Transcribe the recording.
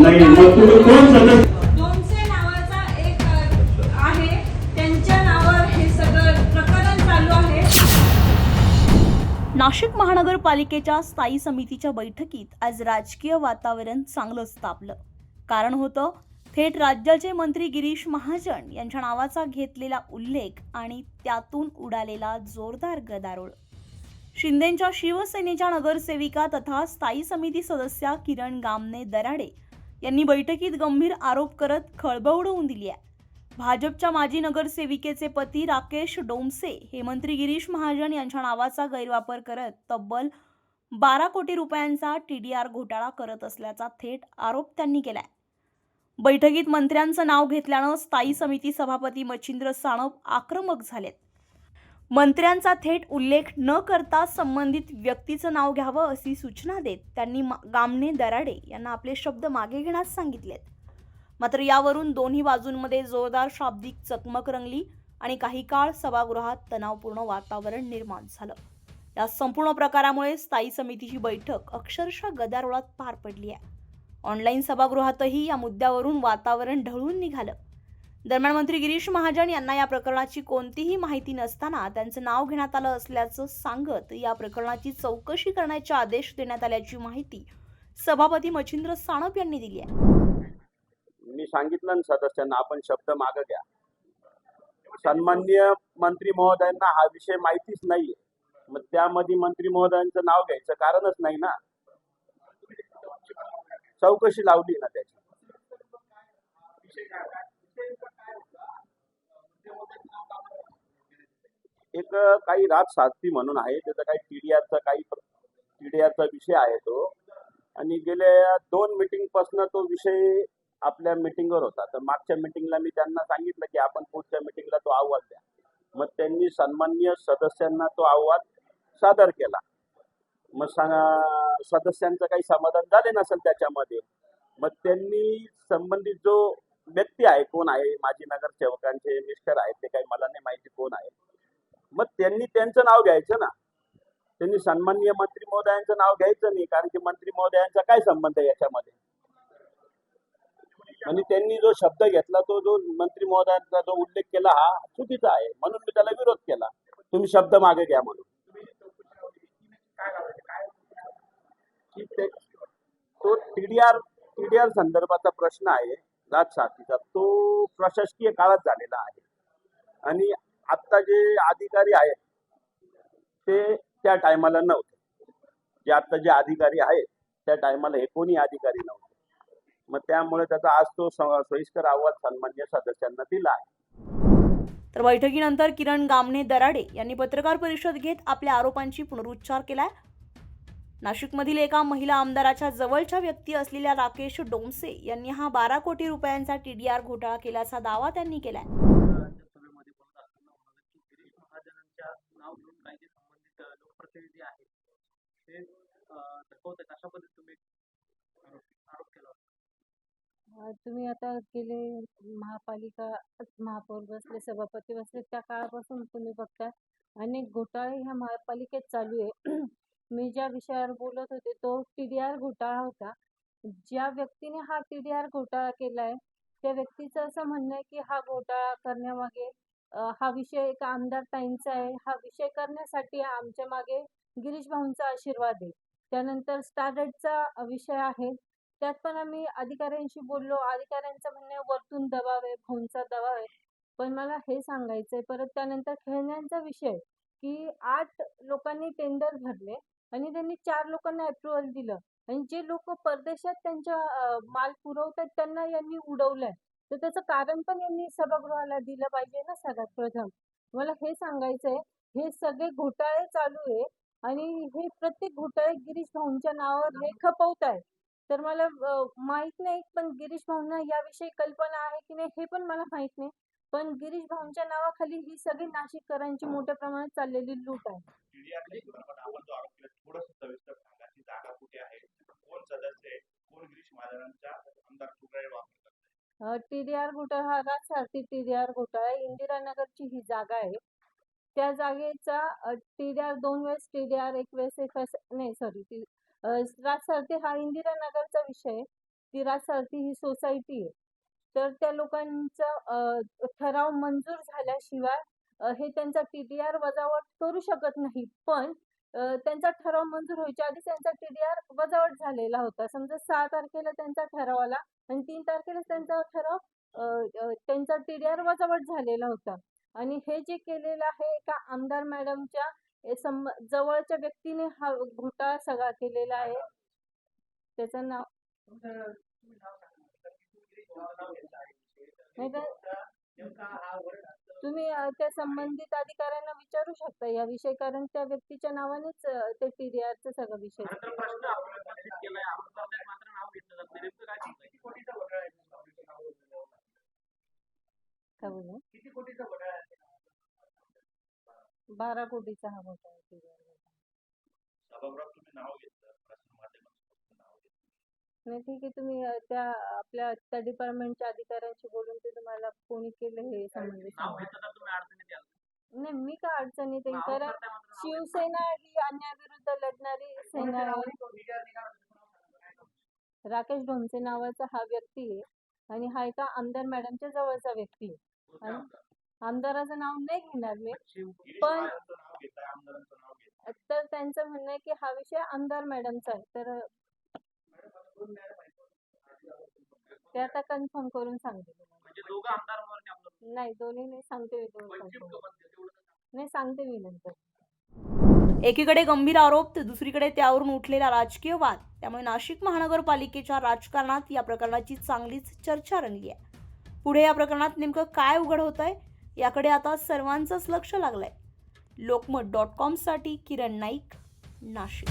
नाही मग तुम्ही कोण सदस्य डोमसे नावाचा एक आहे, त्यांच्या नावावर हे सगळं प्रकरण चालू आहे. नाशिक महानगरपालिकेच्या स्थायी समितीच्या बैठकीत आज राजकीय वातावरण चांगलंच तापलं. कारण होतं थेट राज्याचे मंत्री गिरीश महाजन यांच्या नावाचा घेतलेला उल्लेख आणि त्यातून उडालेला जोरदार गदारोळ. शिंदेंच्या शिवसेनेच्या नगरसेविका तथा स्थायी समिती सदस्या किरण गामने दराडे यांनी बैठकीत गंभीर आरोप करत खळबळ उडवून दिली आहे. भाजपच्या माजी नगरसेविकेचे पती राकेश डोमसे हे मंत्री गिरीश महाजन यांच्या नावाचा गैरवापर करत तब्बल 12 कोटी रुपयांचा TDR घोटाळा करत असल्याचा थेट आरोप त्यांनी केलाय. बैठकीत मंत्र्यांचं नाव घेतल्यानं स्थायी समिती सभापती मच्छिंद्र सानप आक्रमक झालेत. मंत्र्यांचा थेट उल्लेख न करता संबंधित व्यक्तीचं नाव घ्यावं अशी सूचना देत त्यांनी गामने दराडे यांना आपले शब्द मागे घेण्यास सांगितलेत. मात्र यावरून दोन्ही बाजूंमध्ये जोरदार शाब्दिक चकमक रंगली आणि काही काळ सभागृहात तणावपूर्ण वातावरण निर्माण झालं. या संपूर्ण प्रकारामुळे स्थायी समितीची बैठक अक्षरशः गदारोळात पार पडली आहे. ऑनलाईन सभागृहातही या मुद्द्यावरून वातावरण ढवळून निघालं. दरम्यान मंत्री गिरीश महाजन यांना या प्रकरणाची कोणतीही माहिती नसताना त्यांचं नाव घेण्यात आलं असल्याचं सांगत या प्रकरणाची चौकशी करण्याचे आदेश देण्यात आल्याची माहिती सभापती मच्छिंद्र सानप यांनी दिली आहे. मी सांगितलं ना सदस्यांना, आपण शब्द मागे घ्या. सन्माननीय मंत्री महोदयांना हा विषय माहितीच नाहीये, मग त्यामध्ये मंत्री महोदयांचं नाव घ्यायचं कारणच नाही ना. चौकशी लावली ना त्याची. एक काही राजशास्त्री म्हणून आहे, त्याचा काही टीडीआरचा विषय आहे तो, आणि गेल्या 2 मीटिंग पासून तो विषय आपल्या मीटिंगवर होता. तर मागच्या मीटिंगला मी त्यांना सांगितलं की आपण पुढच्या मीटिंगला तो अहवाल द्या. मग त्यांनी सन्माननीय सदस्यांना तो अहवाल सादर केला. मग सदस्यांचं काही समाधान झाले नसेल त्याच्यामध्ये, मग त्यांनी संबंधित जो व्यक्ती आहे, कोण आहे, माजी नगरसेवकांचे मिस्टर आहेत, ते काही मला नाही माहिती कोण आहे, मग त्यांनी त्यांचं नाव घ्यायचं ना. त्यांनी सन्माननीय मंत्री महोदयांचं नाव घ्यायचं नाही, कारण की मंत्री महोदयांचा काय संबंध आहे याच्यामध्ये. आणि त्यांनी जो शब्द घेतला, तो जो मंत्री महोदयांचा जो उल्लेख केला, हा चुकीचा आहे, म्हणून मी त्याला विरोध केला. तुम्ही शब्द मागे घ्या म्हणून. तो टीडीआर संदर्भाचा प्रश्न आहे राजशास्त्रीचा, तो प्रशासकीय काळात झालेला आहे. आणि आता जे अधिकारी आहेत ते त्या टायमाला नव्हते. जे अधिकारी आहेत त्या टायमाला हे कोणी अधिकारी नव्हते. मग त्यामुळे त्याचा आज तो सोयीस्कर अहवाल सन्मान्य सदस्यांना दिला आहे. तर बैठकीनंतर किरण गामने दराडे यांनी पत्रकार परिषद घेत आपल्या आरोपांची पुनरुच्चार केलाय. नाशिकमधील एका महिला आमदाराच्या जवळच्या व्यक्ती असलेल्या राकेश डोमसे यांनी हा 12 कोटी रुपयांचा TDR घोटाळा केल्याचा दावा त्यांनी केलाय. तुम्ही आता गेले महापालिका महापौर बसले, सभापती बसले, त्या काळापासून तुम्ही बघताय अनेक घोटाळे ह्या महापालिकेत चालू आहे. मी ज्या विषयावर बोलत होते तो TDR घोटाळा होता. ज्या व्यक्तीने हा TDR घोटाळा केलाय त्या व्यक्तीचं असं म्हणणं आहे की हा घोटाळा करण्यामागे हा विषय एका आमदार ताईंचा आहे. हा विषय करण्यासाठी आमच्या मागे गिरीश भाऊंचा आशीर्वाद आहे. त्यानंतर स्टाररेटचा विषय आहे, त्यात पण आम्ही अधिकाऱ्यांशी बोललो. अधिकाऱ्यांचं म्हणणं वरतून दबाव आहे, भाऊंचा दबाव आहे. पण मला हे सांगायचंय परत त्यानंतर खेळण्यांचा विषय की 8 लोकांनी टेंडर भरले आणि त्यांनी 4 लोकांना अप्रुव्हल दिलं, आणि जे लोक परदेशात त्यांच्या माल पुरवतात त्यांना यांनी उडवलंय. तर त्याचं कारण पण यांनी सभागृहाला दिलं पाहिजे ना. सगळ्यात प्रथम मला हे सांगायचंय, हे सगळे घोटाळे चालू आहे आणि हे प्रत्येक घोटाळे गिरीश भाऊंच्या नावावर हे खपवत आहे. तर मला माहित नाही, पण गिरीश भाऊंना याविषयी कल्पना आहे की नाही हे पण मला माहित नाही. पण गिरीश भाऊंच्या नावाखाली ही सगळी नाशिककरांची मोठ्या प्रमाणात चाललेली लूट आहे. TDR घोटाळा हा राजसारथी TDR घोटाळा आहे. इंदिरानगरची ही जागा आहे. त्या जागेचा TDR 2 वेळेस TDR 1 वेळेस राजसारथी हा इंदिरानगरचा विषय. ती राजसारथी ही सोसायटी आहे. तर त्या लोकांचा ठराव मंजूर झाल्याशिवाय हे त्यांचा TDR वजावट करू शकत नाही. पण त्यांचा ठराव मंजूर व्हायच्या आधीच त्यांचा TDR वजावट झालेला होता. समजा 6 तारखेला त्यांचा ठराव आला आणि 3 तारखेला त्यांचा ठराव त्यांचा TDR वजावट झालेला होता. आणि हे जे केलेलं आहे एका आमदार मॅडमच्या जवळच्या व्यक्तीने हा घोटाळा सगळा केलेला आहे. त्याचं नाव नाही तर तुम्ही त्या संबंधित अधिकाऱ्यांना विचारू शकता याविषयी, कारण त्या व्यक्तीच्या नावानेच ते TDRचा सगळा विषय आहे. काय बोलले? 12 कोटीचा हा घोटाळा आहे TDR. नाही ठीक आहे, तुम्ही त्या आपल्या त्या डिपार्टमेंटच्या अधिकाऱ्यांशी बोलून ते तुम्हाला कोणी केलं हे संबंधित नाही. मी का अडचणीत येईल, कारण शिवसेना ही अन्यायाविरुद्ध लढणारी सेना आहे. राकेश ढोंसे नावाचा हा व्यक्ती आहे आणि हा एका आमदार मॅडमच्या जवळचा व्यक्ती आहे. आणि आमदाराचं नाव नाही घेणार मी, पण तर त्यांचं म्हणणं आहे की हा विषय आमदार मॅडमचा आहे. तर ते आता कन्फर्म करून सांगते. नाही, दोन्ही नाही, सांगते मी नाही, सांगते मी नंतर. एकीकडे गंभीर आरोप तर दुसरीकडे त्यावरून उठलेला राजकीय वाद. त्यामुळे नाशिक महानगरपालिकेच्या राजकारणात या प्रकरणाची चांगलीच चर्चा रंगली आहे. पुढे या प्रकरणात नेमकं काय उघड होतंय याकडे आता सर्वांचंच लक्ष लागलंय. लोकमत.com साठी किरण नाईक, नाशिक.